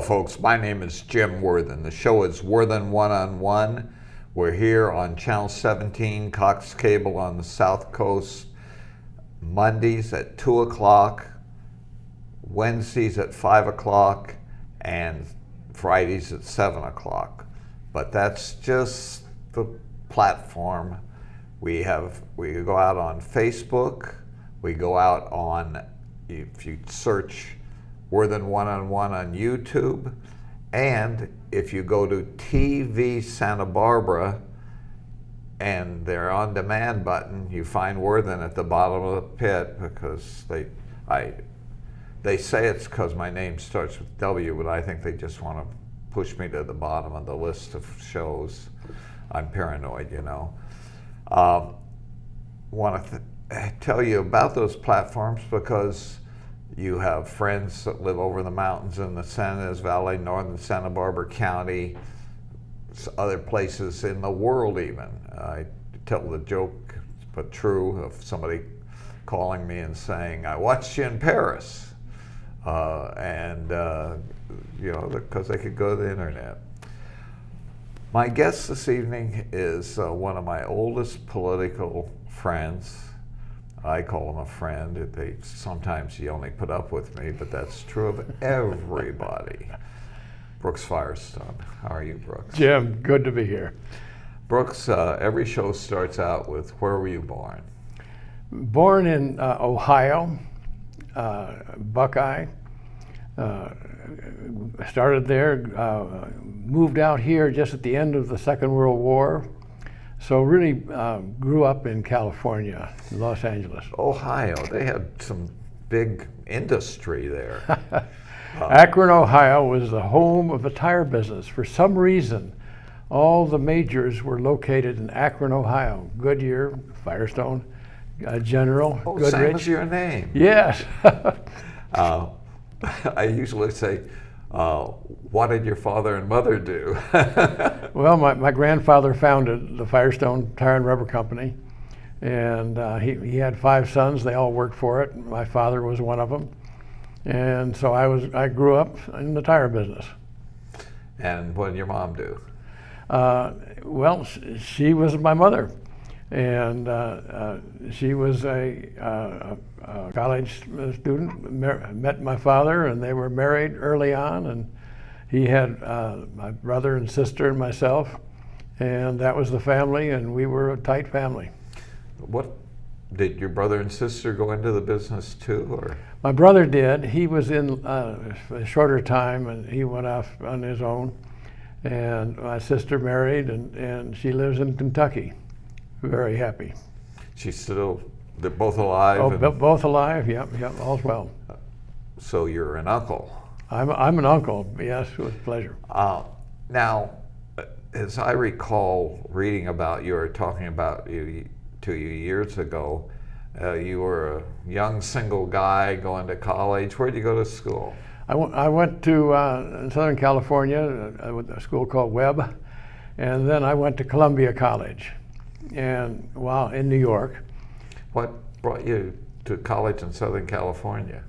folks. My name is Jim Worthen. The show is Worthen One-on-One. We're here on Channel 17, Cox Cable on the South Coast, Mondays at 2 o'clock, Wednesdays at 5 o'clock, and Fridays at 7 o'clock. But that's just the platform. We go out on Facebook. We go out on, if you search Worthen One-on-One on YouTube, and if you go to TV Santa Barbara and their on-demand button, you find Worthen at the bottom of the pit, because they say it's because my name starts with W, but I think they just want to push me to the bottom of the list of shows. I'm paranoid, you know. Want to tell you about those platforms because you have friends that live over the mountains in the San Ynez Valley, northern Santa Barbara County, other places in the world even. I tell the joke, but true, of somebody calling me and saying, I watched you in Paris. You know, because they could go to the internet. My guest this evening is one of my oldest political friends. I call him a friend. Sometimes he only put up with me, but that's true of everybody. Brooks Firestone. How are you, Brooks? Jim, good to be here. Brooks, every show starts out with, where were you born? Born in Ohio, Buckeye. Started there, moved out here just at the end of the Second World War. So really grew up in California, Los Angeles. Ohio, they had some big industry there. Akron, Ohio was the home of the tire business. For some reason, all the majors were located in Akron, Ohio. Goodyear, Firestone, General, Goodrich. Same as your name. Yes. I usually say, what did your father and mother do? Well, my grandfather founded the Firestone Tire and Rubber Company, and he had 5 sons. They all worked for it. My father was one of them, and so I grew up in the tire business. And what did your mom do? Well, she was my mother, and she was a college student. Met my father, and they were married early on, and he had my brother and sister and myself, and that was the family, and we were a tight family. What did your brother and sister go into the business too, or? My brother did. He was in a shorter time, and he went off on his own. And my sister married, and she lives in Kentucky. Very happy. They're both alive? Oh, both alive, yep, all's well. So you're an uncle? I'm an uncle, yes, with pleasure. Now, as I recall reading about you or talking about you to you years ago, you were a young single guy going to college. Where did you go to school? I went to Southern California, a school called Webb, and then I went to Columbia College, and in New York. What brought you to college in Southern California?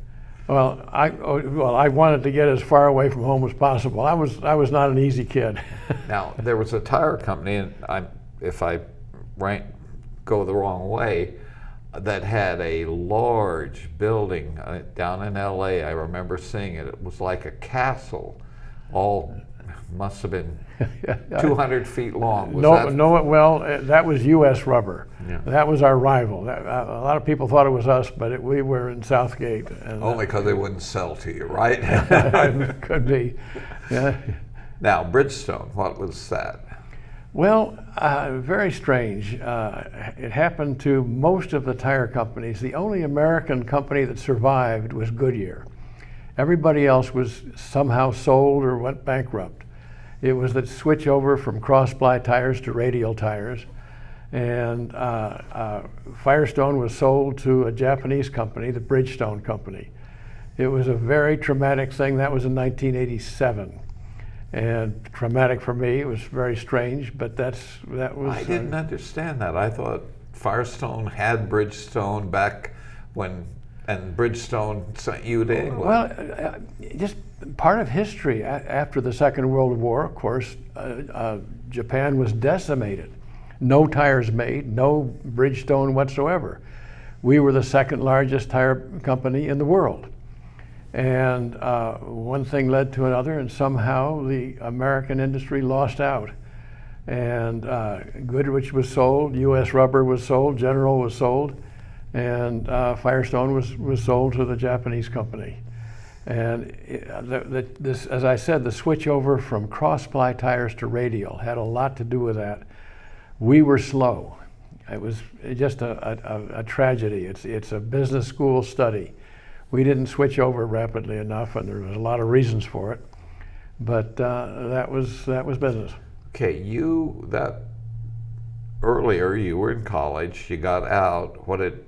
Well, I wanted to get as far away from home as possible. I was not an easy kid. Now, there was a tire company, and if I go the wrong way, that had a large building down in LA. I remember seeing it. It was like a castle. Must have been 200 feet long. That was U.S. Rubber. Yeah. That was our rival. A lot of people thought it was us, but we were in Southgate. And, only because they wouldn't sell to you, right? Could be. Yeah. Now, Bridgestone, what was that? Well, very strange. It happened to most of the tire companies. The only American company that survived was Goodyear. Everybody else was somehow sold or went bankrupt. It was the switch over from cross-ply tires to radial tires. And Firestone was sold to a Japanese company, the Bridgestone Company. It was a very traumatic thing. That was in 1987. And traumatic for me. It was very strange, but that was... I didn't understand that. I thought Firestone had Bridgestone back when, and Bridgestone sent you to England. Well, just part of history. After the Second World War, of course, Japan was decimated. No tires made, no Bridgestone whatsoever. We were the second largest tire company in the world. And one thing led to another, and somehow the American industry lost out. And Goodrich was sold, U.S. Rubber was sold, General was sold, and Firestone was sold to the Japanese company. And this, as I said, the switch over from cross-ply tires to radial had a lot to do with that. We were slow. It was just a tragedy. It's a business school study. We didn't switch over rapidly enough, and there was a lot of reasons for it. But that was business. Okay, earlier you were in college, you got out. What did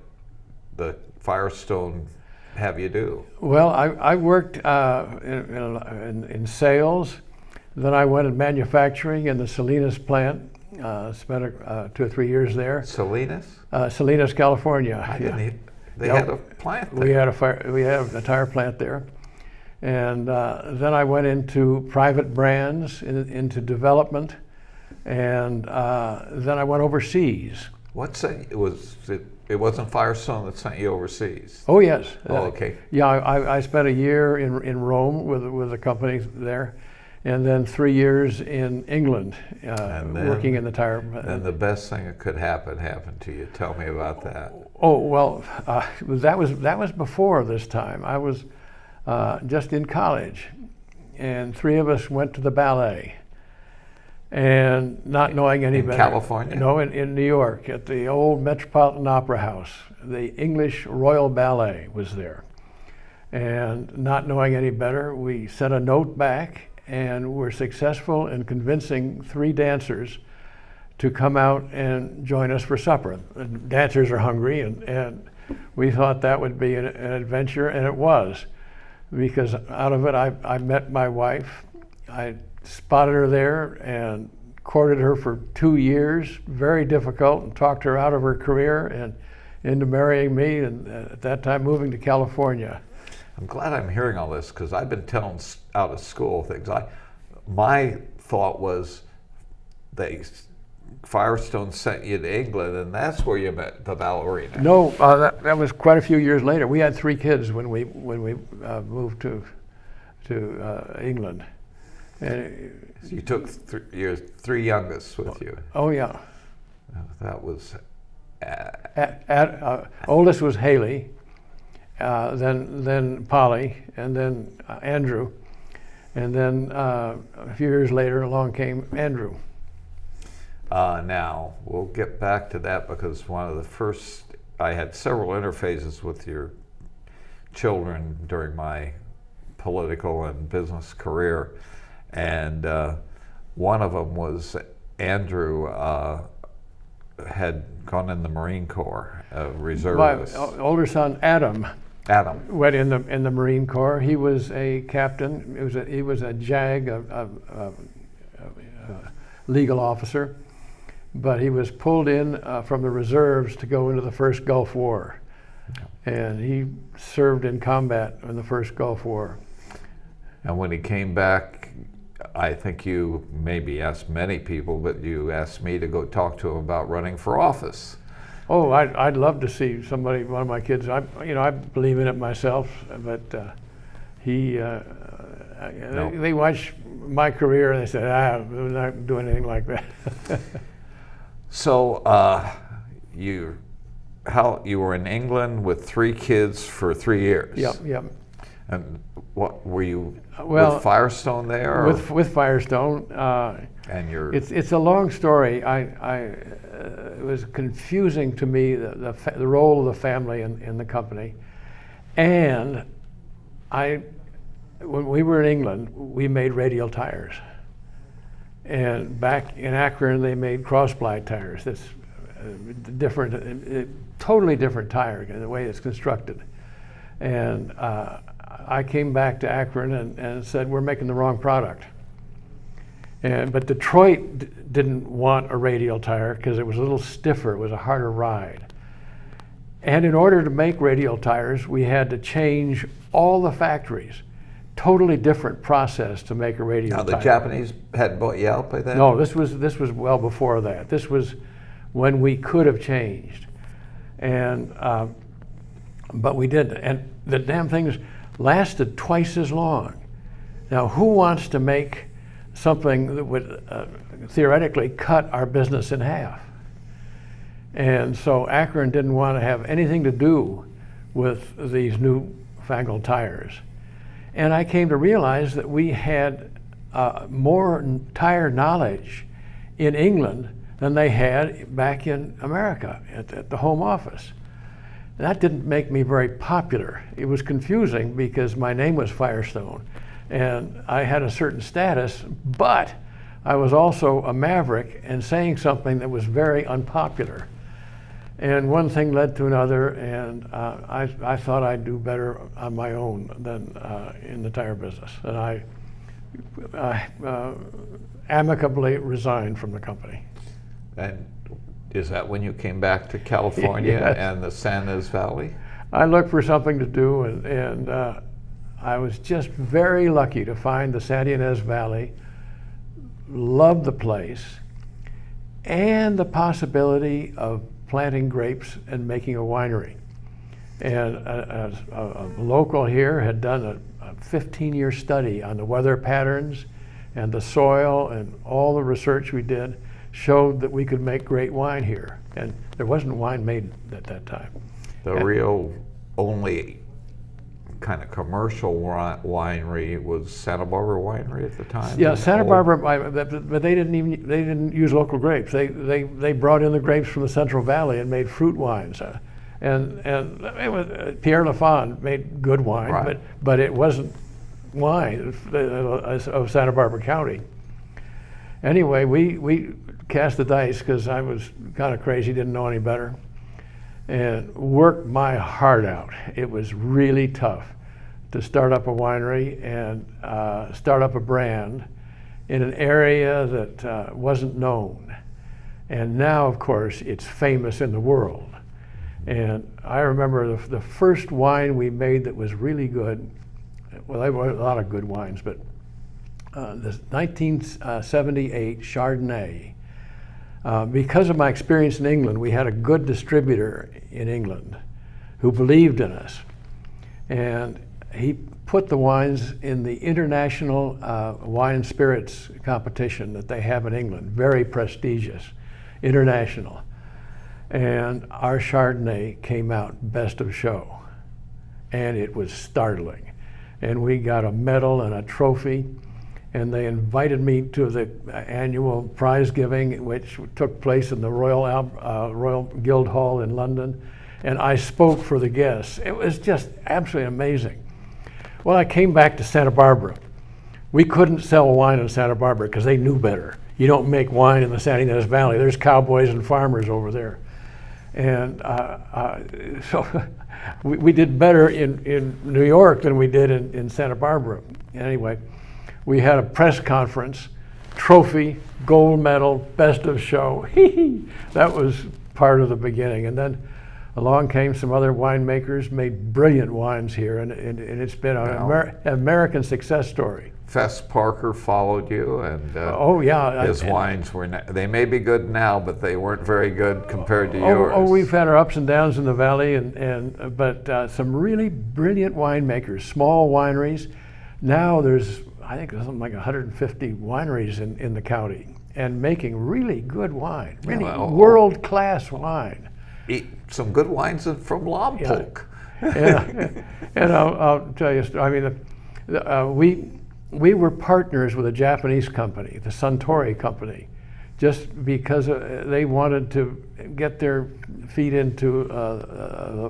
the Firestone have you do? Well, I worked in sales. Then I went in manufacturing in the Salinas plant. Spent 2 or 3 years there. Salinas? Salinas, California. They had a plant there. We had a tire plant there. And then I went into private brands, into development, and then I went overseas. It wasn't Firestone that sent you overseas? Oh, yes. Oh, okay. Yeah, I spent a year in Rome with a company there, and then 3 years in England working in the tire. And the best thing that could happen happened to you. Tell me about that. Oh, well, that was before this time. I was just in college, and 3 of us went to the ballet, and not knowing any better. In California? No, in New York, at the old Metropolitan Opera House. The English Royal Ballet was there. And not knowing any better, we sent a note back, and were successful in convincing 3 dancers to come out and join us for supper. The dancers are hungry, and we thought that would be an adventure, and it was. Because out of it, I met my wife. I spotted her there and courted her for 2 years, very difficult, and talked her out of her career and into marrying me, and at that time moving to California. I'm glad I'm hearing all this, because I've been telling out of school things. My thought was Firestone sent you to England, and that's where you met the ballerina. No, that was quite a few years later. We had 3 kids when we moved to England. And so you took your 3 youngest with you. Oh yeah. That was. Oldest was Haley, then Polly, and then Andrew, and then a few years later along came Andrew. Now, we'll get back to that, because one of the first, I had several interfaces with your children during my political and business career, and one of them was Andrew had gone in the Marine Corps, reservist. My older son Adam went in the Marine Corps. He was a captain. He was a JAG, a legal officer, but he was pulled in from the reserves to go into the first Gulf War, and he served in combat in the first Gulf War. And when he came back, I think you maybe asked many people, but you asked me to go talk to him about running for office. Oh, I'd love to see somebody, one of my kids. I believe in it myself, but they watched my career and they said, we're not doing anything like that. So you were in England with 3 kids for 3 years. Yep. And what were you with Firestone there? With Firestone. And it's a long story. It was confusing to me the role of the family in the company, and when we were in England, we made radial tires, and back in Akron they made cross-ply tires. That's totally different tire in the way it's constructed, and I came back to Akron and said, we're making the wrong product. But Detroit didn't want a radial tire because it was a little stiffer, it was a harder ride. And in order to make radial tires, we had to change all the factories totally different process to make a radial Now, the tire. Japanese hadn't bought you out by then? No, this was well before that. This was when we could have changed, and but we didn't. And the damn things lasted twice as long. Now, who wants to make something that would theoretically cut our business in half? And so Akron didn't want to have anything to do with these newfangled tires. And I came to realize that we had more tire knowledge in England than they had back in America at the home office. That didn't make me very popular. It was confusing because my name was Firestone and I had a certain status, but I was also a maverick and saying something that was very unpopular. And one thing led to another, and I thought I'd do better on my own than in the tire business. And I amicably resigned from the company. And is that when you came back to California Yes. and the San Ynez Valley? I looked for something to do, and I was just very lucky to find the San Ynez Valley, loved the place, and the possibility of planting grapes and making a winery. And a local here had done a 15-year study on the weather patterns and the soil, and all the research we did showed that we could make great wine here. And there wasn't wine made at that time. The real only kind of commercial winery was Santa Barbara Winery at the time. Yeah, Santa Barbara, but they didn't use local grapes. They brought in the grapes from the Central Valley and made fruit wines. And it was, Pierre Lafon made good wine, Right. but it wasn't wine of Santa Barbara County. Anyway, we cast the dice because I was kind of crazy, didn't know any better, and worked my heart out. It was really tough to start up a winery and start up a brand in an area that wasn't known. And now, of course, it's famous in the world. And I remember the first wine we made that was really good. Well, there were a lot of good wines, but this 1978 Chardonnay. Because of my experience in England, we had a good distributor in England who believed in us. And he put the wines in the international wine and spirits competition that they have in England, very prestigious, international. And our Chardonnay came out best of show. And it was startling. And we got a medal and a trophy. And they invited me to the annual prize giving, which took place in the Royal Guildhall in London. And I spoke for the guests. It was just absolutely amazing. Well, I came back to Santa Barbara. We couldn't sell wine in Santa Barbara because they knew better. You don't make wine in the San Ynez Valley. There's cowboys and farmers over there. And so we did better in New York than we did in Santa Barbara. Anyway, we had a press conference, trophy, gold medal, best of show. That was part of the beginning. And then along came some other winemakers, made brilliant wines here, and it's been an American success story. Fess Parker followed you, and oh yeah, his wines were, they may be good now, but they weren't very good compared to yours. Oh, we've had our ups and downs in the valley, but some really brilliant winemakers, small wineries. Now there's, I think there's something like 150 wineries in the county, and making really good wine, really world-class wine. Eat some good wines from Lompoc. Yeah. And I'll tell you, I mean, we were partners with a Japanese company, the Suntory company, just because they wanted to get their feet into,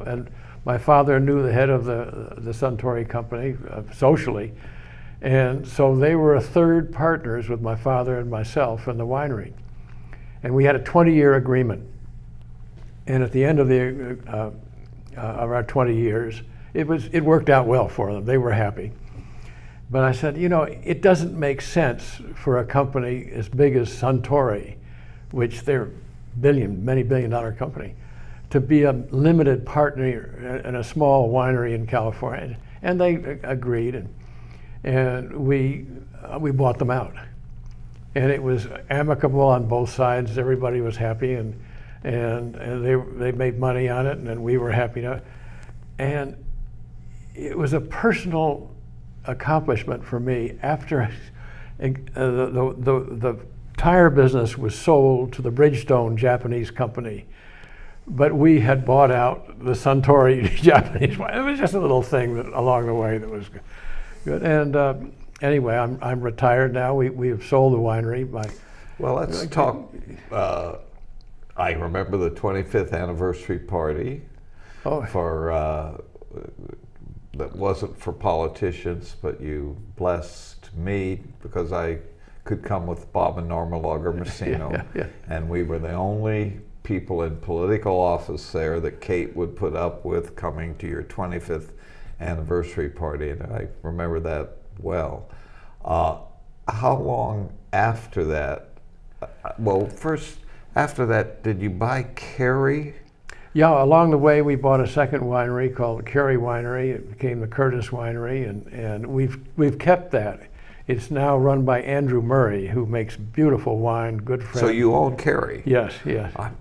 and my father knew the head of the Suntory company socially, and so they were third partners with my father and myself in the winery. And we had a 20-year agreement. And at the end of our 20 years, it worked out well for them. They were happy. But I said, you know, it doesn't make sense for a company as big as Suntory, which they're many billion-dollar company, to be a limited partner in a small winery in California. And they agreed. and we bought them out. And it was amicable on both sides. Everybody was happy, and they made money on it, and then we were happy to. And it was a personal accomplishment for me after the tire business was sold to the Bridgestone Japanese company, but we had bought out the Suntory Japanese. It was just a little thing along the way that was good. And anyway, I'm retired now. We have sold the winery. Well, let's talk. I remember the 25th anniversary party for that wasn't for politicians, but you blessed me because I could come with Bob and Norma Lager-Messino, and we were the only people in political office there that Kate would put up with coming to your 25th anniversary party, and I remember that well. How long after that? Well, first, after that, did you buy Carey? Yeah, along the way we bought a second winery called the Carey Winery. It became the Curtis Winery, and we've kept that. It's now run by Andrew Murray, who makes beautiful wine, good friend. So you own Carey? Yes, yes. I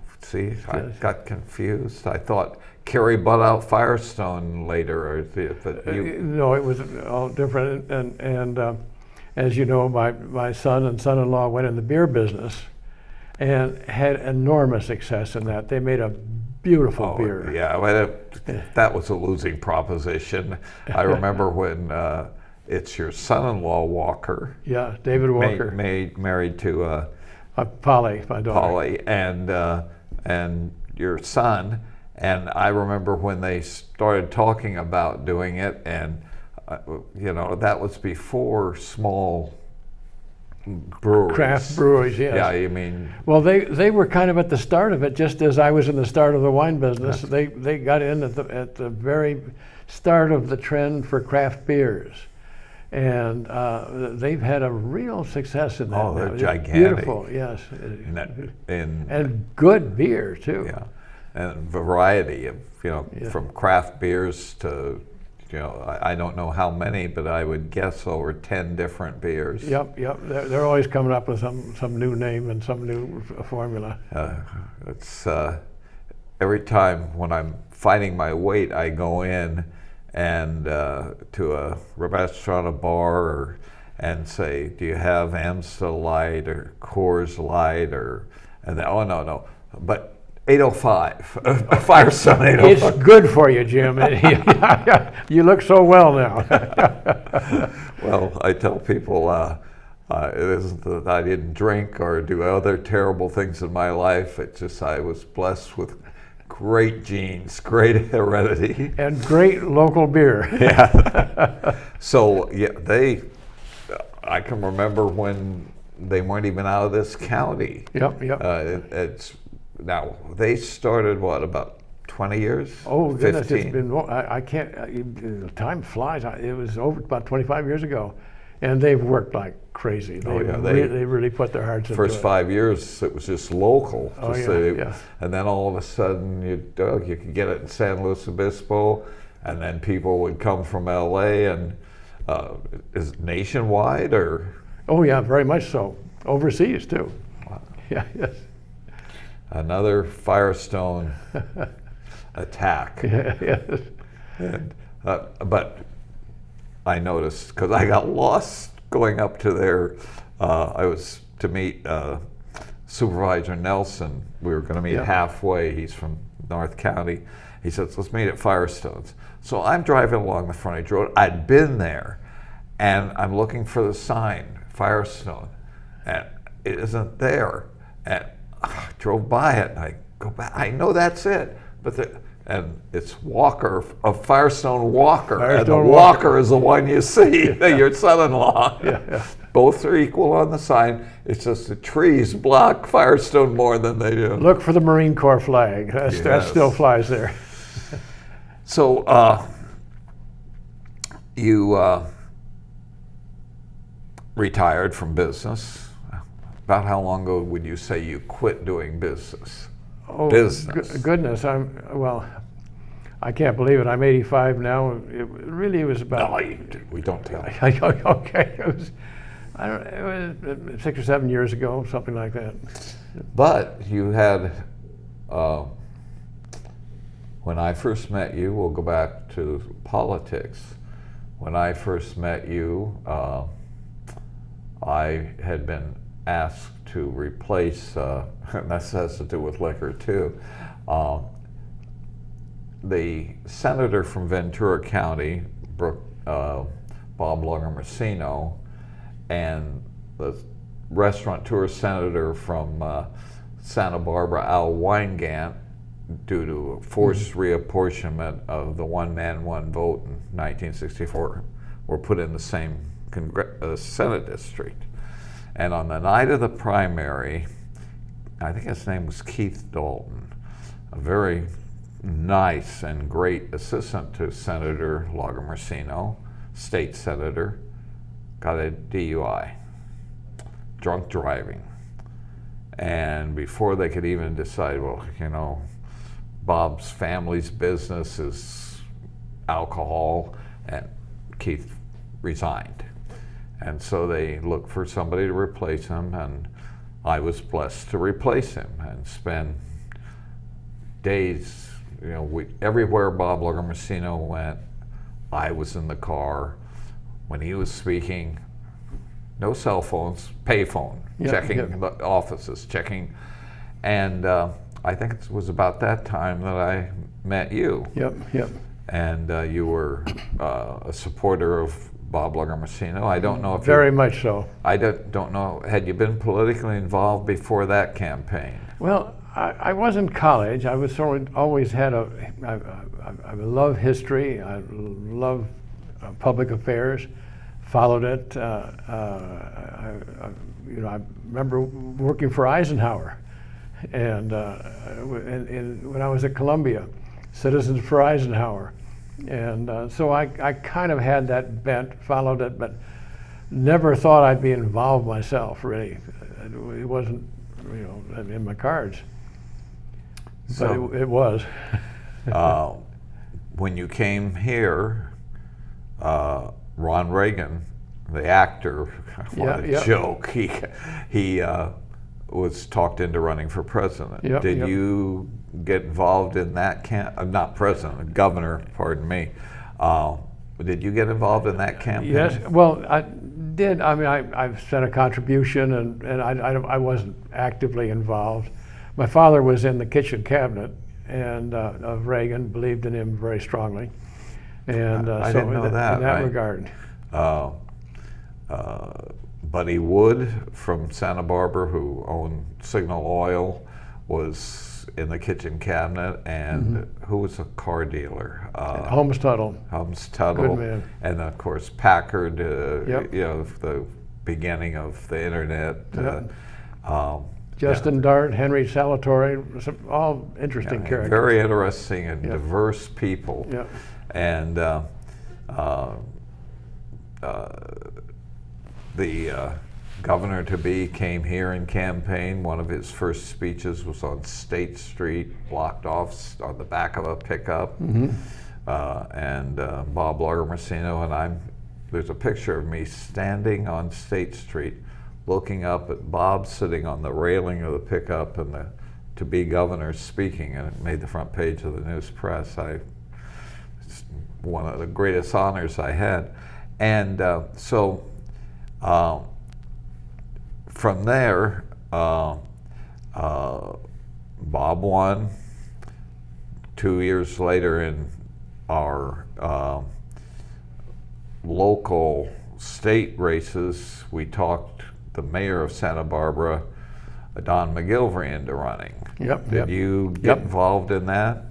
got confused. I thought Carey bought out Firestone later, but you... No, it was all different. And as you know, my son and son-in-law went in the beer business and had enormous success in that. They made a beautiful beer. Yeah, well, that was a losing proposition. I remember when it's your son-in-law Walker. Yeah, David Walker. Married to Polly, my daughter. Polly, and your son. And I remember when they started talking about doing it, and that was before small breweries. Craft breweries, yes. Yeah, you mean... Well, they were kind of at the start of it, just as I was in the start of the wine business. They got in at the very start of the trend for craft beers. And they've had a real success in that. Oh, they're now. gigantic. Beautiful, yes. And good beer, too. Yeah, and variety of, from craft beers to... I don't know how many, but I would guess over 10 different beers. Yep. They're always coming up with some new name and some new formula. It's every time when I'm fighting my weight, I go in and to a restaurant, a bar, and say, "Do you have Amstel Light or Coors Light and then, oh no, but." 805, a Firestone 805. It's good for you, Jim. You look so well now. Well, I tell people it isn't that I didn't drink or do other terrible things in my life. It's just I was blessed with great genes, great heredity. And great local beer. Yeah. So, yeah, I can remember when they weren't even out of this county. Yep. Now, they started, about 20 years? Oh, goodness, 15? it's been, I can't, time flies. It was over about 25 years ago. And they've worked like crazy. They really put their hearts into it. First 5 years, it was just local. Yeah. And then all of a sudden, you could get it in San Luis Obispo, and then people would come from LA, and is it nationwide, or? Oh, yeah, very much so. Overseas, too. Wow. Yeah, yes. Another Firestone attack. Yes. And, but I noticed, because I got lost going up to there, I was to meet Supervisor Nelson. We were going to meet halfway. He's from North County. He says, let's meet at Firestone's. So I'm driving along the frontage road. I'd been there, and I'm looking for the sign, Firestone, and it isn't there. And I drove by it, and I go back. I know that's it, and it's Walker, of Firestone Walker, and the Walker is the one you see, your son-in-law. Yeah. Both are equal on the sign. It's just the trees block Firestone more than they do. Look for the Marine Corps flag. That still flies there. So you retired from business. About how long ago would you say you quit doing business? Oh, goodness! I can't believe it. I'm 85 now. It really was about. No, we don't tell you. Okay, it was. I don't. It was 6 or 7 years ago, something like that. But you had, when I first met you, we'll go back to politics. When I first met you, I had been asked to replace, and this has to do with liquor too, the senator from Ventura County, Bob Lagomarsino, and the restaurateur senator from Santa Barbara, Al Weingart, due to forced reapportionment of the one-man, one vote in 1964, were put in the same Senate district. And on the night of the primary, I think his name was Keith Dalton, a very nice and great assistant to Senator Lagomarsino, state senator, got a DUI, drunk driving. And before they could even decide, well, you know, Bob's family's business is alcohol, and Keith resigned. And so they looked for somebody to replace him, and I was blessed to replace him and spend days, you know, everywhere Bob Lagomarsino went, I was in the car. When he was speaking, no cell phones, payphone, checking the offices, checking. And I think it was about that time that I met you. Yep. And you were a supporter of Bob Lagomarsino. I don't know if very much so. I don't know. Had you been politically involved before that campaign? Well, I was in college. I was always had I love history. I love public affairs. Followed it. I remember working for Eisenhower, and when I was at Columbia, Citizens for Eisenhower. And so I kind of had that bent, followed it, but never thought I'd be involved myself, really. It wasn't, you know, in my cards. So, but it was. When you came here, Ron Reagan, the actor, what a joke, he was talked into running for president. Did you get involved in that not president, governor, pardon me. Did you get involved in that campaign? Yes, well, I did. I mean, I've sent a contribution, and I wasn't actively involved. My father was in the kitchen cabinet and of Reagan, believed in him very strongly. And I so didn't know that, in that right? regard. Buddy Wood from Santa Barbara, who owned Signal Oil, was in the kitchen cabinet, and who was a car dealer? Holmes Tuttle. Holmes Tuttle. Good man. And of course Packard, you know, the beginning of the internet. Justin Dart, Henry Salvatore, all interesting characters. Very interesting and diverse people. And the governor-to-be came here and campaigned. One of his first speeches was on State Street, blocked off on the back of a pickup. And Bob Lagomarsino and there's a picture of me standing on State Street looking up at Bob sitting on the railing of the pickup and the to-be governor speaking, and it made the front page of the news press. It's one of the greatest honors I had. And so from there, Bob won. 2 years later, in our local state races, we talked the mayor of Santa Barbara, Don McGilvery, into running. Did you get involved in that?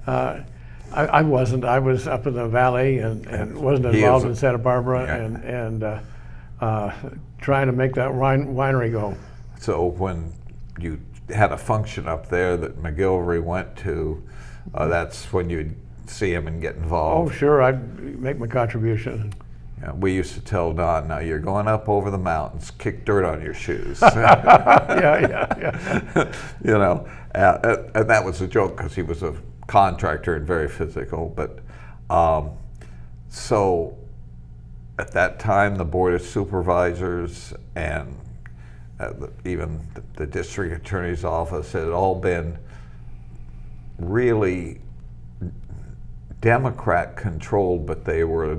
I wasn't. I was up in the valley and wasn't involved in Santa Barbara and trying to make that winery go. So when you had a function up there that McGilvery went to, that's when you'd see him and get involved. Oh, sure. I'd make my contribution. Yeah, we used to tell Don, now you're going up over the mountains, kick dirt on your shoes. Yeah. You know, and that was a joke because he was a contractor and very physical. But so at that time, the Board of Supervisors and even the district attorney's office had all been really Democrat controlled, but they were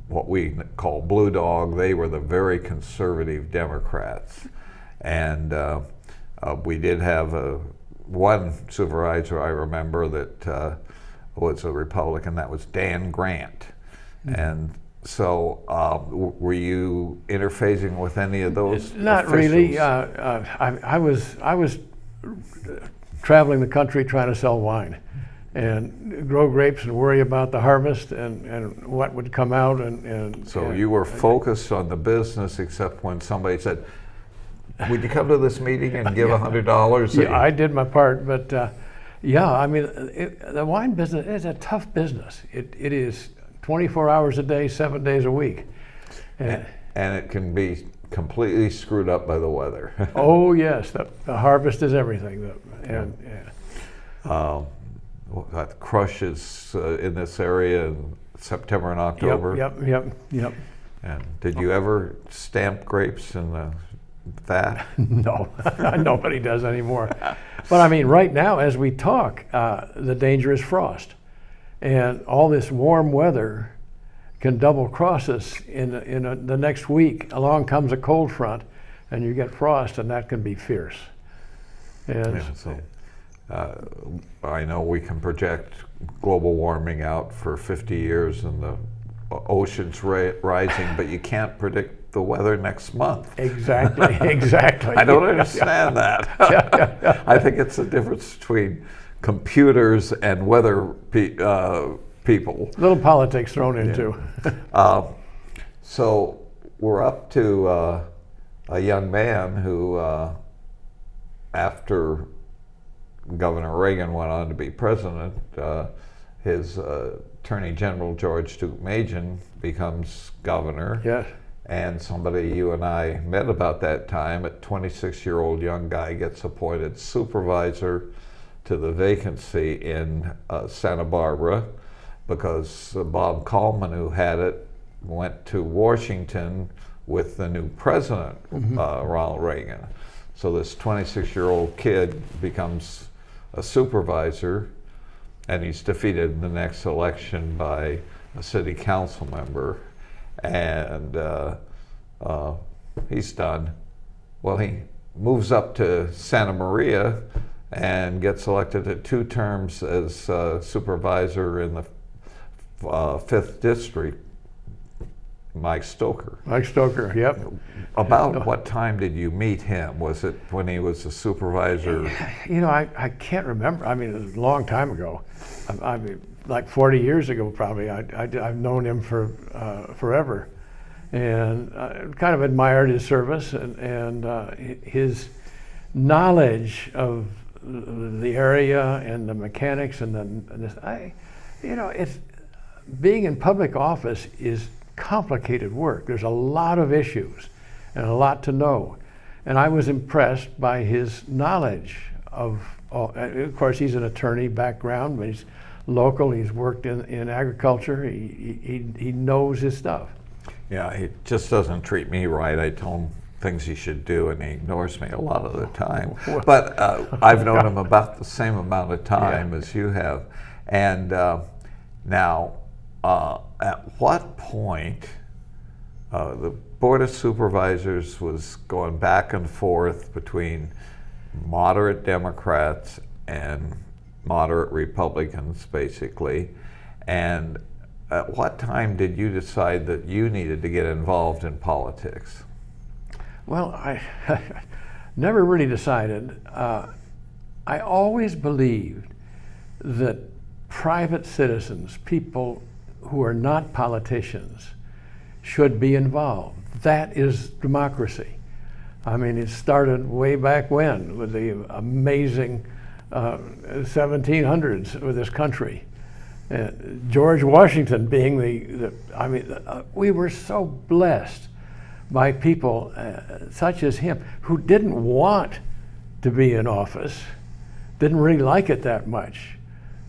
what we call blue dog. They were the very conservative Democrats. And we did have one supervisor I remember that was a Republican, that was Dan Grant. Mm-hmm. And so were you interfacing with any of those Not officials? really. I was traveling the country trying to sell wine and grow grapes and worry about the harvest and what would come out. So you were focused on the business, except when somebody said, would you come to this meeting and give $100? Yeah, I did my part, but yeah, I mean, the wine business is a tough business. It is 24 hours a day, 7 days a week. And it can be completely screwed up by the weather. Oh yes, the harvest is everything. That crushes in this area in September and October. Yep. And did you ever stamp grapes in that? No, nobody does anymore. But I mean, right now, as we talk, the danger is frost. And all this warm weather can double cross us in the next week. Along comes a cold front, and you get frost, and that can be fierce. And I know we can project global warming out for 50 years and the ocean's rising, but you can't predict the weather next month. Exactly. I don't understand that. I think it's the difference between computers and weather people. Little politics thrown into. So we're up to a young man who, after Governor Reagan went on to be president, his Attorney General George Deukmejian becomes governor. Yes. And somebody you and I met about that time, a 26-year-old young guy gets appointed supervisor to the vacancy in Santa Barbara because Bob Coleman, who had it, went to Washington with the new president, Ronald Reagan. So this 26-year-old kid becomes a supervisor, and he's defeated in the next election by a city council member, and he's done. Well, he moves up to Santa Maria and gets elected to 2 terms as supervisor in the 5th district. Mike Stoker. Yep. About what time did you meet him? Was it when he was a supervisor? You know, I can't remember. I mean, it was a long time ago. I mean, like 40 years ago, probably. I've known him for forever, and kind of admired his service and his knowledge of the area and the mechanics and it's being in public office is complicated work. There's a lot of issues and a lot to know. And I was impressed by his knowledge of course, he's an attorney background, but he's local. He's worked in agriculture. He knows his stuff. Yeah, he just doesn't treat me right. I tell him things he should do, and he ignores me a lot of the time. But I've known him about the same amount of time as you have. And now, at what point the Board of Supervisors was going back and forth between moderate Democrats and moderate Republicans, basically, and at what time did you decide that you needed to get involved in politics? Well, I never really decided. I always believed that private citizens, people who are not politicians, should be involved. That is democracy. I mean, it started way back when with the amazing 1700s with this country. George Washington being we were so blessed by people such as him who didn't want to be in office, didn't really like it that much,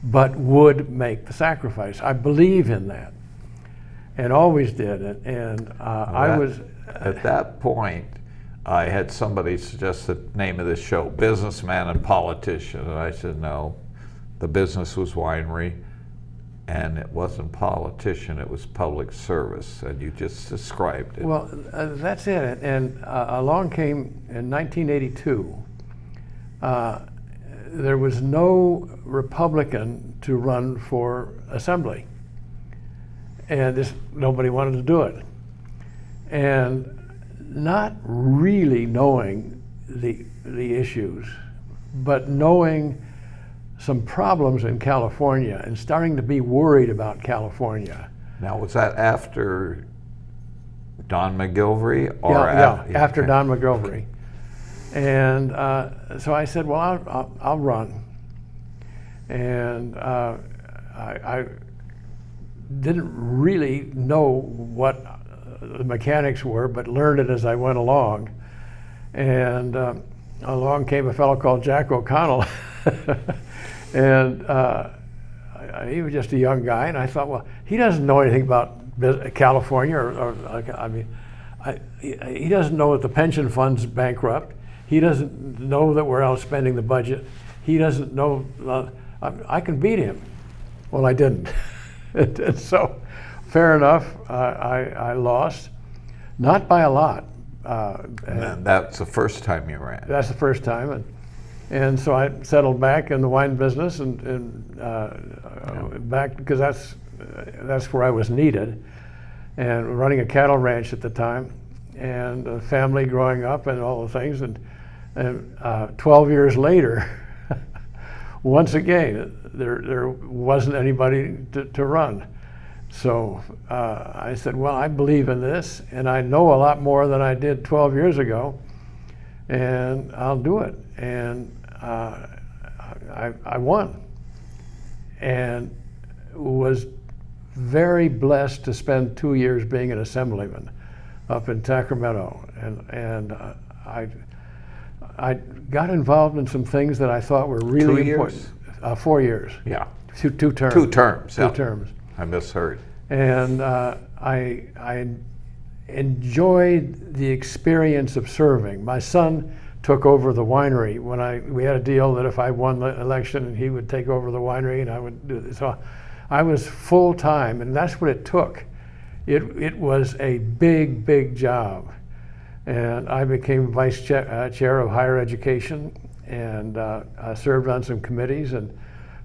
but would make the sacrifice. I believe in that, and always did. I was at that point. I had somebody suggest the name of this show, Businessman and Politician, and I said no. The business was winery, and it wasn't politician, it was public service, and you just described it. Well, that's it. And along came in 1982, there was no Republican to run for assembly, and nobody wanted to do it. And not really knowing the issues, but knowing some problems in California and starting to be worried about California. Now, was that after Don McGilvery? Or after okay. Don McGilvery. And so I said, well, I'll run. And I didn't really know what the mechanics were, but learned it as I went along. And along came a fellow called Jack O'Connell. And he was just a young guy, and I thought, well, he doesn't know anything about California, he doesn't know that the pension fund's bankrupt. He doesn't know that we're outspending the budget. He doesn't know, I can beat him. Well, I didn't. And so, fair enough, I lost, not by a lot. And that's the first time you ran. That's the first time. And so I settled back in the wine business and back, because that's where I was needed, and running a cattle ranch at the time, and a family growing up and all the things. And 12 years later, once again, there wasn't anybody to run. So I said, well, I believe in this, and I know a lot more than I did 12 years ago, and I'll do it. And I won, and was very blessed to spend 2 years being an assemblyman up in Sacramento, and I got involved in some things that I thought were really important. 4 years. Yeah. Two terms. 2 terms. Two terms. I misheard. And I enjoyed the experience of serving. My son took over the winery when we had a deal that if I won the election, he would take over the winery and I would do this. So I was full time, and that's what it took. It was a big, big job. And I became vice chair of higher education, and I served on some committees and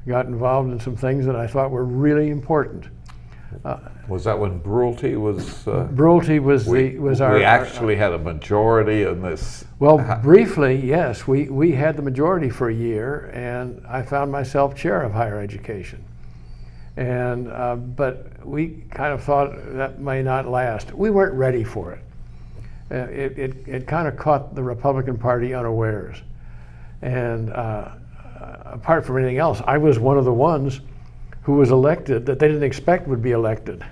got involved in some things that I thought were really important. Was that when Bruelty was? Bruelty was our. We actually had a majority in this. Well, briefly, yes, we had the majority for a year, and I found myself chair of higher education. And but we kind of thought that may not last. We weren't ready for it. It kind of caught the Republican Party unawares. And apart from anything else, I was one of the ones who was elected that they didn't expect would be elected.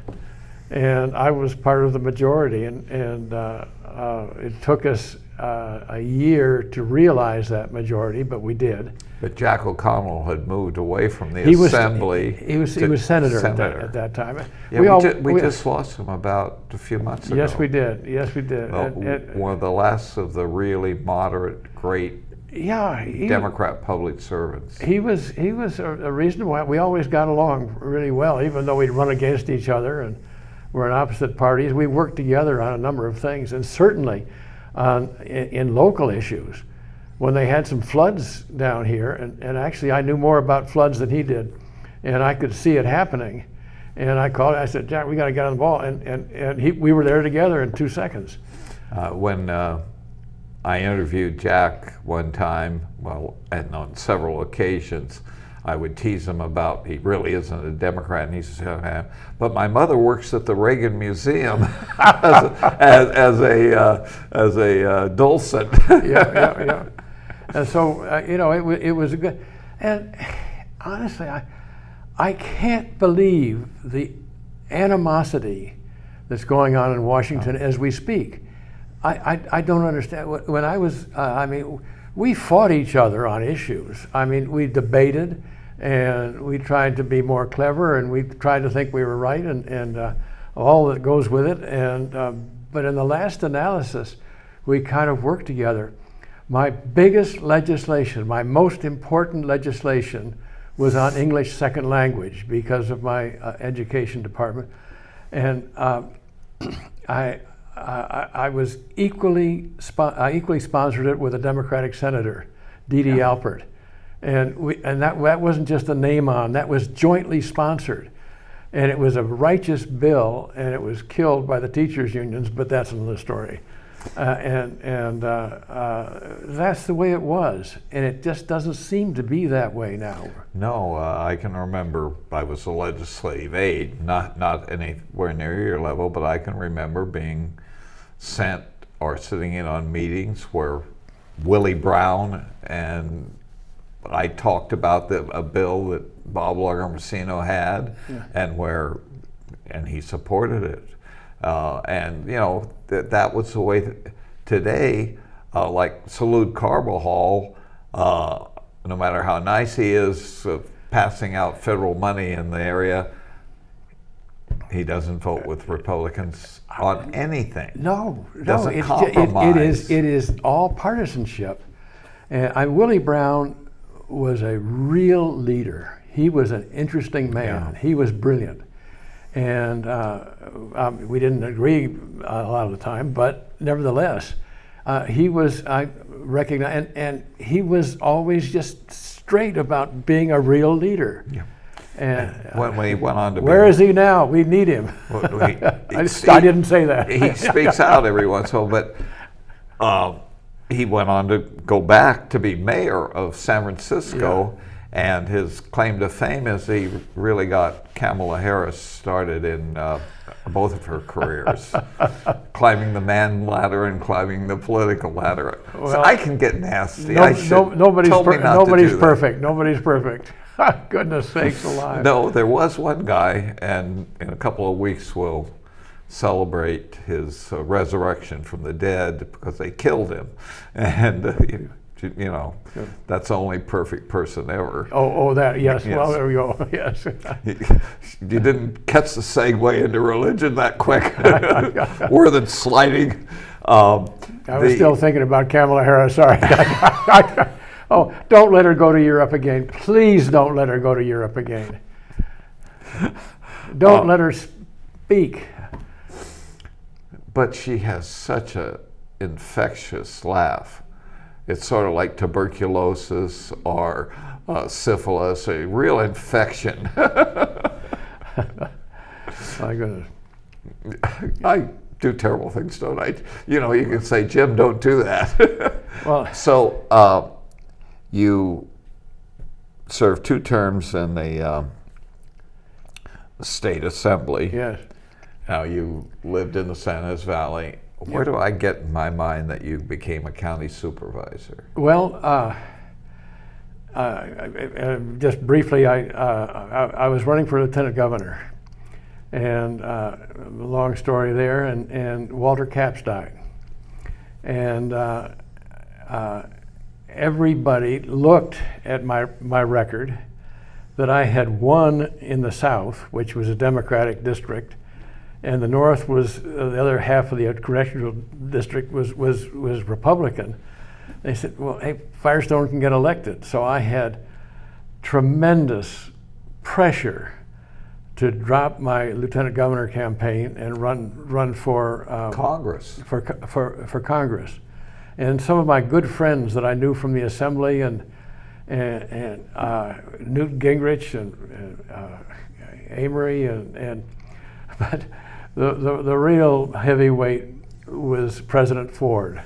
And I was part of the majority, and it took us a year to realize that majority, but we did. But Jack O'Connell had moved away from the assembly. He was senator at that time. Yeah, we just lost him about a few months ago. Yes, we did. Yes, we did. Well, one of the last of the really moderate, great Democrat public servants. He was a reasonable. We always got along really well, even though we'd run against each other and we're in opposite parties. We worked together on a number of things, and certainly in local issues. When they had some floods down here, and actually I knew more about floods than he did, and I could see it happening. And I called, I said, Jack, we got to get on the ball. And we were there together in 2 seconds. When I interviewed Jack one time, and on several occasions, I would tease him about he really isn't a Democrat, and he says, but my mother works at the Reagan Museum as a Dulcet. Yeah. And so it was a good. And honestly, I can't believe the animosity that's going on in Washington as we speak. I don't understand. When I was, we fought each other on issues. We debated. and we tried to be more clever, and we tried to think we were right, and all that goes with it. And but in the last analysis, we kind of worked together. My biggest legislation, my most important legislation, was on English second language because of my education department, and I was equally sponsored it with a Democratic senator, D.D. Alpert, and that wasn't just a name on, that was jointly sponsored, and it was a righteous bill, and it was killed by the teachers' unions, but that's another story. That's the way it was, and it just doesn't seem to be that way now. No, I can remember I was a legislative aide, not anywhere near your level, but I can remember being sent or sitting in on meetings where Willie Brown and I talked about a bill that Bob Lagomarsino had, and he supported it. And you know, that was the way today, like Salud Carbajal, no matter how nice he is passing out federal money in the area, he doesn't vote with Republicans on anything. No, doesn't compromise. It is all partisanship. And Willie Brown was a real leader. He was an interesting man. Yeah. He was brilliant. And we didn't agree a lot of the time, but nevertheless, he was, I recognize, and he was always just straight about being a real leader. Yeah. And when he went on to where is he now? We need him. Well, I didn't say that. He speaks out every once in a while, but he went on to go back to be mayor of San Francisco. Yeah. And his claim to fame is he really got Kamala Harris started in both of her careers, climbing the man ladder and climbing the political ladder. Well, so I can get nasty. Nobody's perfect. Nobody's perfect. Goodness sakes alive. No, there was one guy, and in a couple of weeks we'll celebrate his resurrection from the dead because they killed him. And you know, that's the only perfect person ever. Oh, that, yes. Well, there we go, yes. You didn't catch the segue into religion that quick. Worthen sliding. I was still thinking about Kamala Harris, sorry. Oh, don't let her go to Europe again. Please don't let her go to Europe again. Don't let her speak. But she has such an infectious laugh. It's sort of like tuberculosis or syphilis, a real infection. My goodness. I do terrible things, don't I? You know, you can say, Jim, don't do that. Well, so you served 2 terms in the state assembly. Yes. Now you lived in the San Ynez Valley. Where do I get in my mind that you became a county supervisor? Well, just briefly, I was running for lieutenant governor, and long story there, and Walter Capps died. And everybody looked at my record that I had won in the South, which was a Democratic district, and the North was the other half of the congressional district was Republican. They said, well, hey, Firestone can get elected. So I had tremendous pressure to drop my lieutenant governor campaign and run for Congress. For Congress. And some of my good friends that I knew from the assembly and Newt Gingrich and Amory but the real heavyweight was President Ford,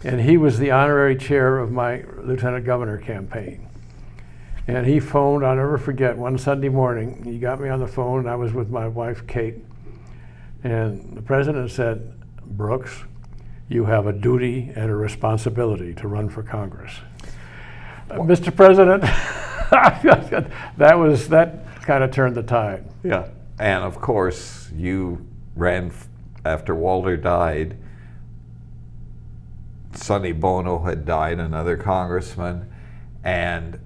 and he was the honorary chair of my lieutenant governor campaign. And he phoned, I'll never forget, one Sunday morning, he got me on the phone, and I was with my wife, Kate, and the president said, Brooks, you have a duty and a responsibility to run for Congress. Mr. President, that kind of turned the tide. Yeah. And of course, you ran after Walter died. Sonny Bono had died, another congressman, and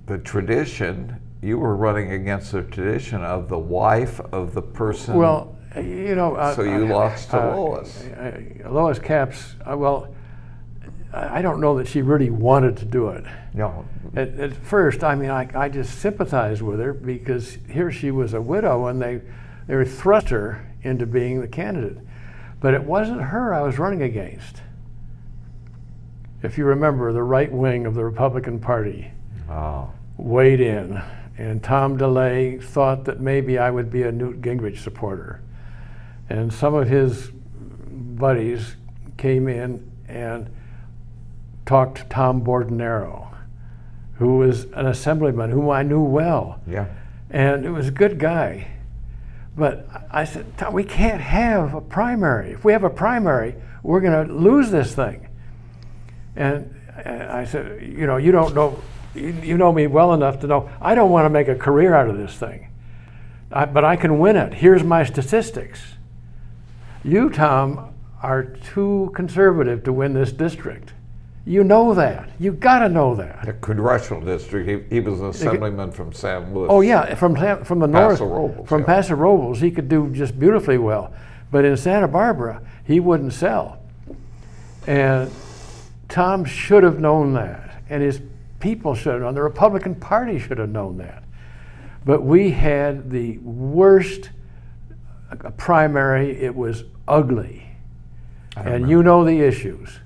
the tradition, you were running against the tradition of the wife of the person. Well, you know. So you lost to Lois. Lois Capps, well, I don't know that she really wanted to do it. No. At first, I mean, I just sympathized with her because here she was a widow and they thrust her into being the candidate. But it wasn't her I was running against. If you remember, the right wing of the Republican Party weighed in, and Tom DeLay thought that maybe I would be a Newt Gingrich supporter. And some of his buddies came in and talked to Tom Bordenero, who was an assemblyman whom I knew well. Yeah. And it was a good guy. But I said, Tom, we can't have a primary. If we have a primary, we're going to lose this thing. And I said, you know, you don't know, you know me well enough to know I don't want to make a career out of this thing. But I can win it. Here's my statistics. You, Tom, are too conservative to win this district. You know that. You got to know that. The congressional district. He was an assemblyman from San Luis. Oh yeah, from the north, Paso Robles, from yeah. Paso Robles, he could do just beautifully well. But in Santa Barbara, he wouldn't sell. And Tom should have known that, and his people should have known. The Republican Party should have known that. But we had the worst primary. It was ugly, and you know the issues.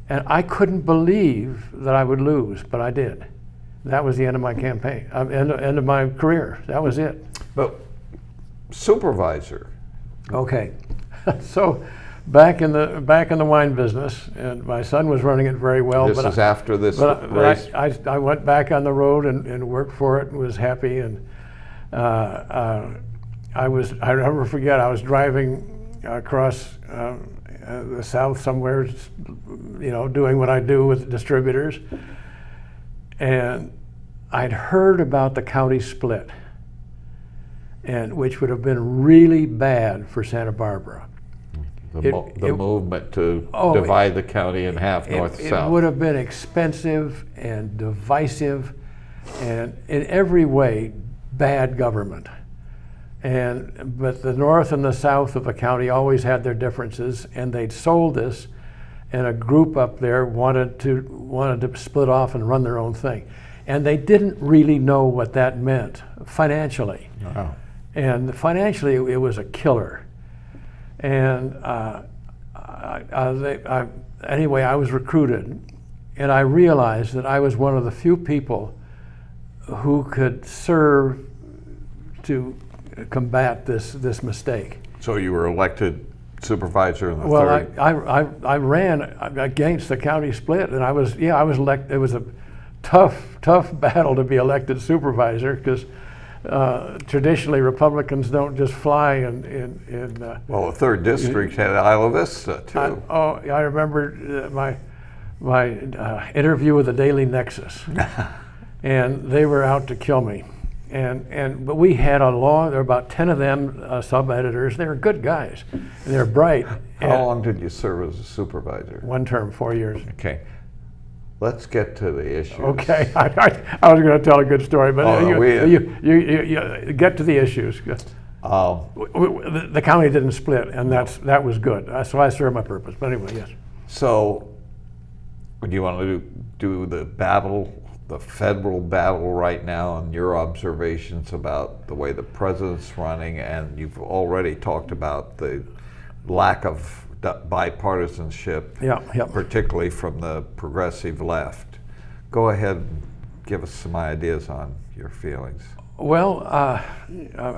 And I couldn't believe that I would lose, but I did. That was the end of my campaign, end of my career. That was it. But supervisor. Okay, so back in the wine business, and my son was running it very well. This is after this race. I went back on the road and worked for it and was happy. And I never forget. I was driving across the South somewhere, you know, doing what I do with distributors, and I'd heard about the county split, and which would have been really bad for Santa Barbara. The movement to divide the county in half, north and south. It would have been expensive and divisive, and in every way bad government. But the north and the south of the county always had their differences, and they'd sold this, and a group up there wanted to split off and run their own thing, and they didn't really know what that meant financially. Wow. And financially, it was a killer. And anyway, I was recruited, and I realized that I was one of the few people who could serve to combat this mistake. So you were elected supervisor in the third? Well, I ran against the county split, and I was elected. It was a tough battle to be elected supervisor because traditionally Republicans don't just fly in well, the third district had Isla Vista too. I remember my interview with the Daily Nexus, and they were out to kill me. But we had there were about 10 of them sub-editors. They were good guys, and they're bright. How long did you serve as a supervisor? 1 term, 4 years. Okay. Let's get to the issues. Okay, I was going to tell a good story, but you get to the issues. The county didn't split, and that was good. So I served my purpose. But anyway, yes. So, do you want to do the battle? The federal battle right now, and your observations about the way the president's running, and you've already talked about the lack of bipartisanship, particularly from the progressive left. Go ahead and give us some ideas on your feelings. Well, I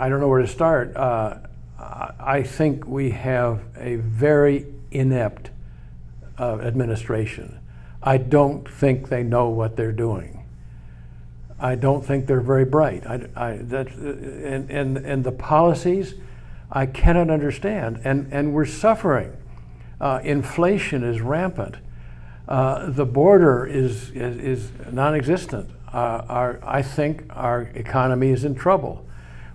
don't know where to start. I think we have a very inept administration. I don't think they know what they're doing. I don't think they're very bright. And the policies, I cannot understand. And we're suffering. Inflation is rampant. The border is non-existent. I think our economy is in trouble.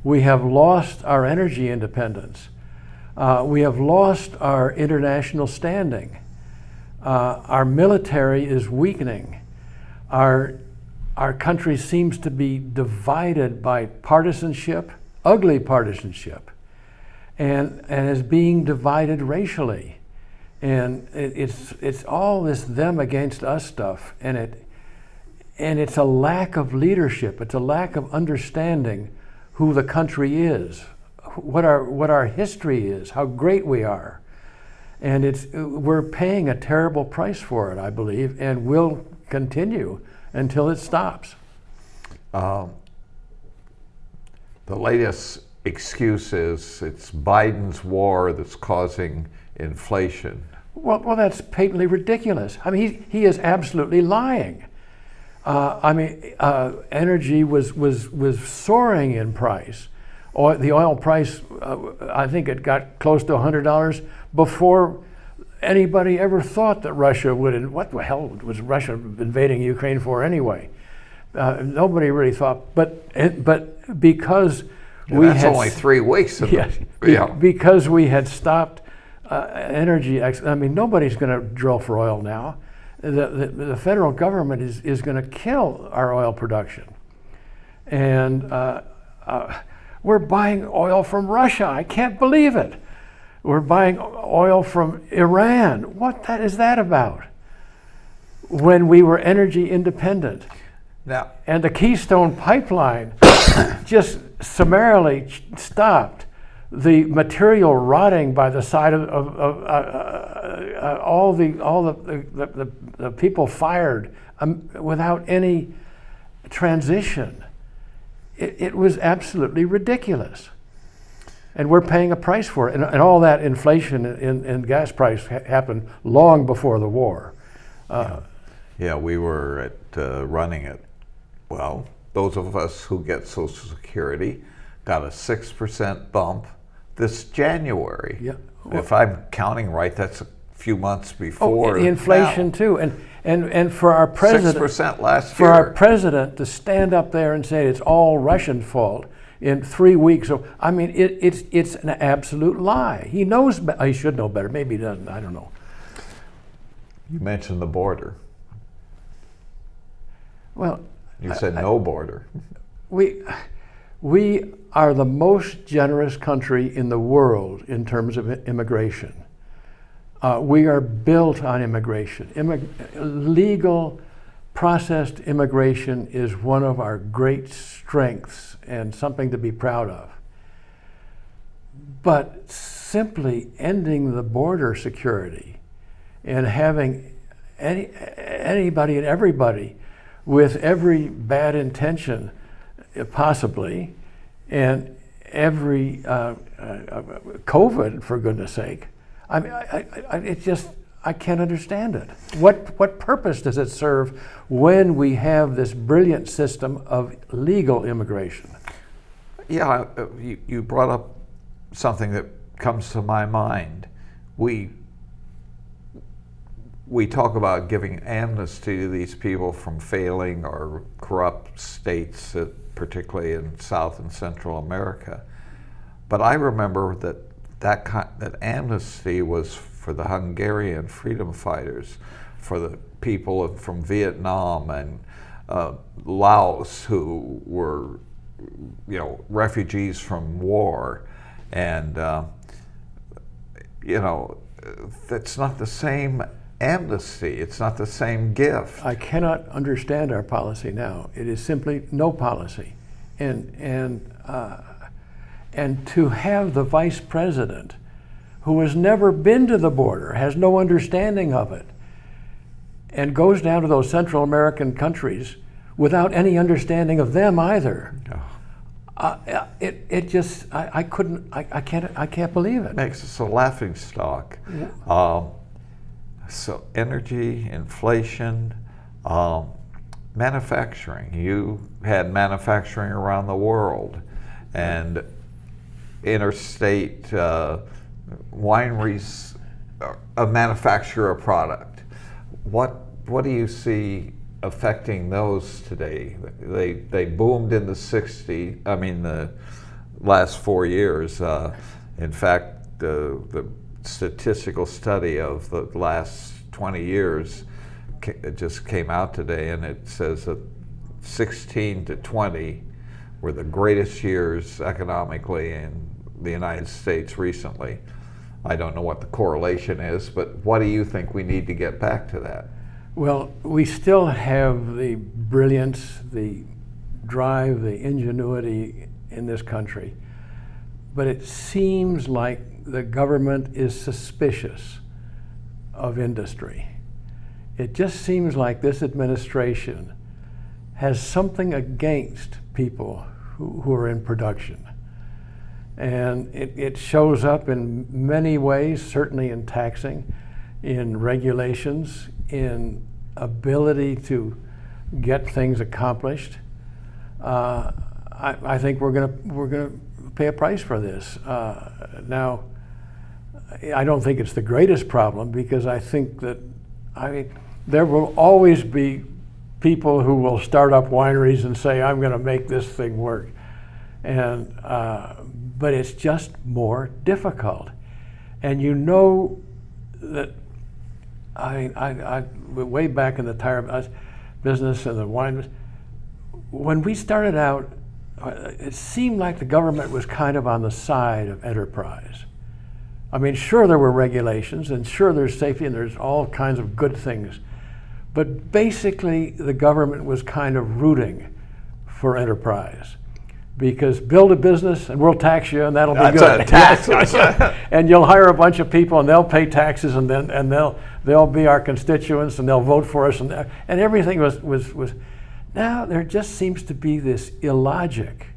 We have lost our energy independence. We have lost our international standing. Our military is weakening. our country seems to be divided by partisanship, ugly partisanship, and is being divided racially. And it's all this them against us stuff, and it's a lack of leadership. It's a lack of understanding who the country is, what our history is, how great we are, and we're paying a terrible price for it, I believe, and will continue until it stops. The latest excuse is it's Biden's war that's causing inflation. Well, that's patently ridiculous. I mean, he is absolutely lying. Energy was soaring in price. The oil price, I think it got close to $100 before anybody ever thought that Russia would. What the hell was Russia invading Ukraine for anyway? Nobody really thought. But because that's only 3 weeks of yes, because we had stopped energy. Nobody's going to drill for oil now. The federal government is going to kill our oil production, and we're buying oil from Russia. I can't believe it. We're buying oil from Iran. What is that about? When we were energy independent. Now, and the Keystone Pipeline just summarily stopped the material rotting by the side of all the people fired without any transition. It was absolutely ridiculous. And we're paying a price for it. And all that inflation in gas price happened long before the war. We were at running it. Well, those of us who get Social Security got a 6% bump this January. Yeah. Well, if I'm counting right, that's a few months before. The inflation too, and for our president, 6% last year. For our president to stand up there and say it's all Russian fault in 3 weeks. So it's an absolute lie. He knows. He should know better. Maybe he doesn't. I don't know. You mentioned the border. Well, you said no border. We are the most generous country in the world in terms of immigration. We are built on immigration. Legal, processed immigration is one of our great strengths and something to be proud of. But simply ending the border security and having anybody and everybody with every bad intention, possibly, and every COVID, for goodness sake, I can't understand it. What purpose does it serve when we have this brilliant system of legal immigration? Yeah, you brought up something that comes to my mind. We talk about giving amnesty to these people from failing or corrupt states, particularly in South and Central America. But I remember that amnesty was for the Hungarian freedom fighters, for the people from Vietnam and Laos who were, refugees from war, and that's not the same amnesty. It's not the same gift. I cannot understand our policy now. It is simply no policy, and to have the vice president, who has never been to the border, has no understanding of it, and goes down to those Central American countries without any understanding of them either. Oh. I can't believe it. Makes us a laughing stock. Yeah. So energy, inflation, manufacturing. You had manufacturing around the world, and interstate wineries manufacture a product. What do you see affecting those today? They boomed in the last 4 years. In fact, the statistical study of the last 20 years it just came out today, and it says that 16 to 20 were the greatest years economically in the United States recently. I don't know what the correlation is, but what do you think we need to get back to that? Well, we still have the brilliance, the drive, the ingenuity in this country, but it seems like the government is suspicious of industry. It just seems like this administration has something against people who are in production. And it shows up in many ways, certainly in taxing, in regulations, in ability to get things accomplished. I think we're gonna pay a price for this. Now, I don't think it's the greatest problem, because I think that there will always be people who will start up wineries and say, I'm going to make this thing work. And but it's just more difficult. And you know that I way back in the tire business and the wine business, when we started out, it seemed like the government was kind of on the side of enterprise. I mean, sure, there were regulations, and sure, there's safety, and there's all kinds of good things. But basically, the government was kind of rooting for enterprise, because build a business and we'll tax you, and that'll be good. Taxes. And you'll hire a bunch of people, and they'll pay taxes, and they'll be our constituents, and they'll vote for us, and everything was. Now there just seems to be this illogic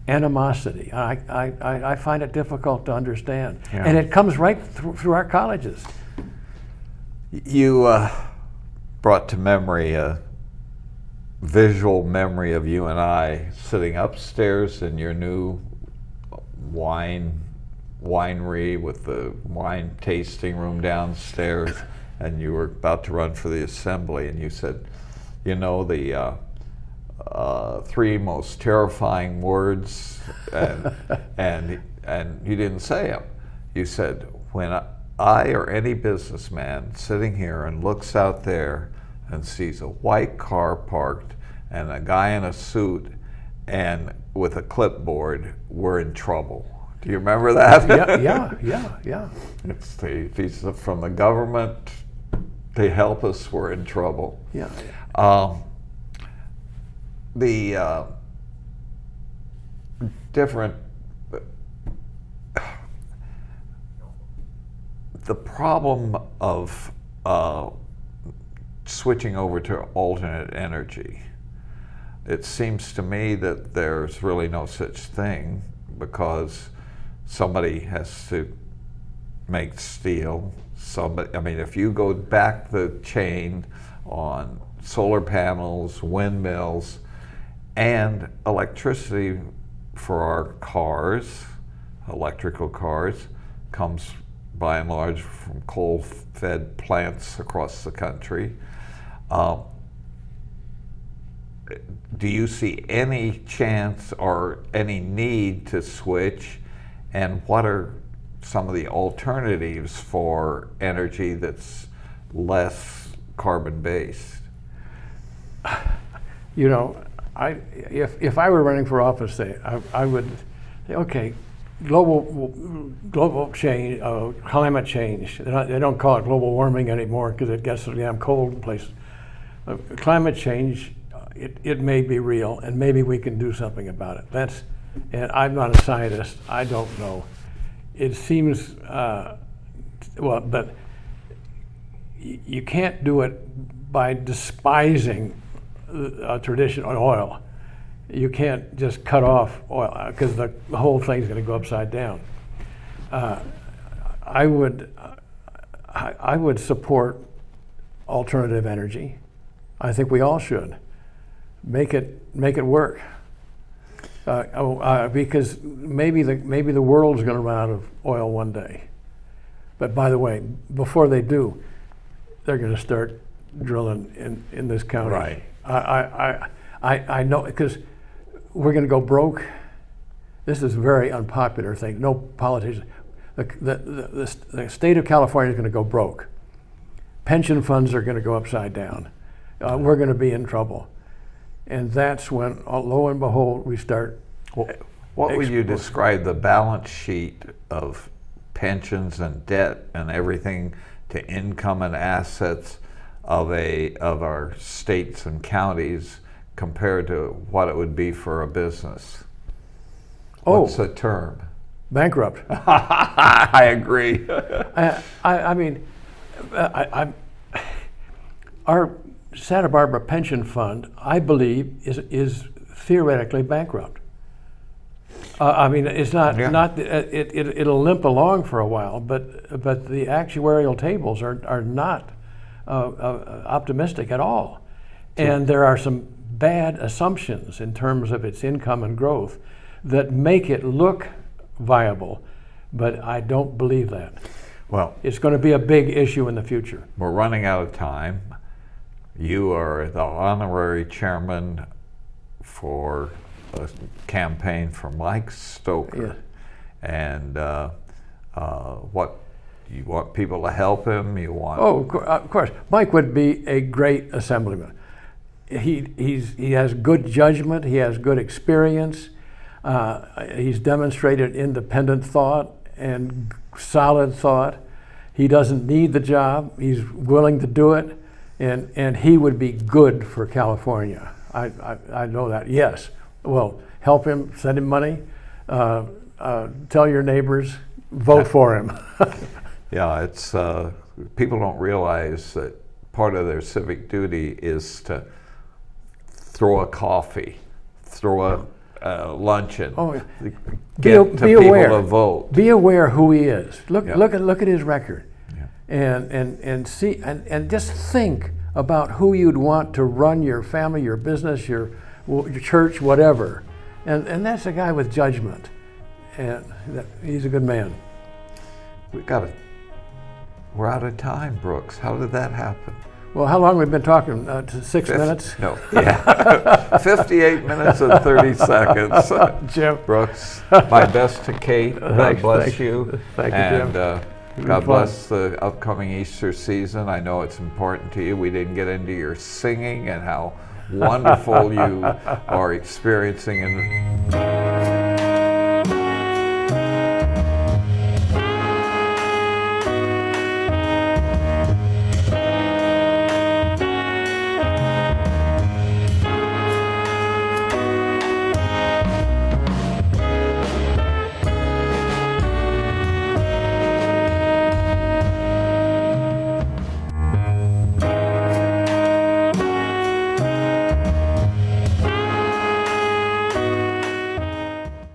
animosity. I find it difficult to understand, and it comes right through our colleges. You brought to memory a visual memory of you and I sitting upstairs in your new winery with the wine tasting room downstairs, and you were about to run for the assembly, and you said, you know, the three most terrifying words, and you didn't say them. You said, when I or any businessman sitting here and looks out there and sees a white car parked and a guy in a suit and with a clipboard, we're in trouble. Do you remember that? Yeah. It's if he's from the government, they help us, we're in trouble. Yeah. The different, the problem of switching over to alternate energy, it seems to me that there's really no such thing, because somebody has to make steel. Somebody, I mean, if you go back the chain on solar panels, windmills, and electricity for our cars, electrical cars, comes by and large from coal-fed plants across the country. Do you see any chance or any need to switch, and what are some of the alternatives for energy that's less carbon-based? You know, if I were running for office, I would say, okay, global change, climate change. They don't call it global warming anymore because it gets so damn cold in places. Climate change, it may be real, and maybe we can do something about it. And I'm not a scientist. I don't know. It seems well, but you can't do it by despising traditional oil. You can't just cut off oil, because the whole thing's going to go upside down. I would support alternative energy. I think we all should make it work, because maybe the world's going to run out of oil one day. But by the way, before they do, they're going to start drilling in this county. Right. I know, because we're going to go broke. This is a very unpopular thing. No politician. The state of California is going to go broke. Pension funds are going to go upside down. We're going to be in trouble. And that's when, lo and behold, we start. What would you describe the balance sheet of pensions and debt and everything to income and assets of our states and counties compared to what it would be for a business? What's the term? Bankrupt. I agree. I mean, our Santa Barbara pension fund, I believe, is theoretically bankrupt. I mean, it's not. It'll limp along for a while, but the actuarial tables are not optimistic at all, and there are some bad assumptions in terms of its income and growth that make it look viable, but I don't believe that. Well, it's going to be a big issue in the future. We're running out of time. You are the honorary chairman for a campaign for Mike Stoker. Yeah. And what you want people to help him? You want? Oh, of course. Mike would be a great assemblyman. He has good judgment. He has good experience. He's demonstrated independent thought and solid thought. He doesn't need the job. He's willing to do it, and he would be good for California. I know that. Yes. Well, help him, send him money, tell your neighbors, vote for him. Yeah, it's people don't realize that part of their civic duty is to throw a coffee, throw a luncheon, get people to vote. Be aware who he is. Look at his record, and see and just think about who you'd want to run your family, your business, your church, whatever, and that's a guy with judgment, and he's a good man. We're out of time, Brooks. How did that happen? Well, how long have we been talking? 6 minutes? No, yeah, 58 minutes and 30 seconds. Jim. Brooks, my best to Kate. God bless you. Thank you, Jim. And God bless the upcoming Easter season. I know it's important to you. We didn't get into your singing and how wonderful you are experiencing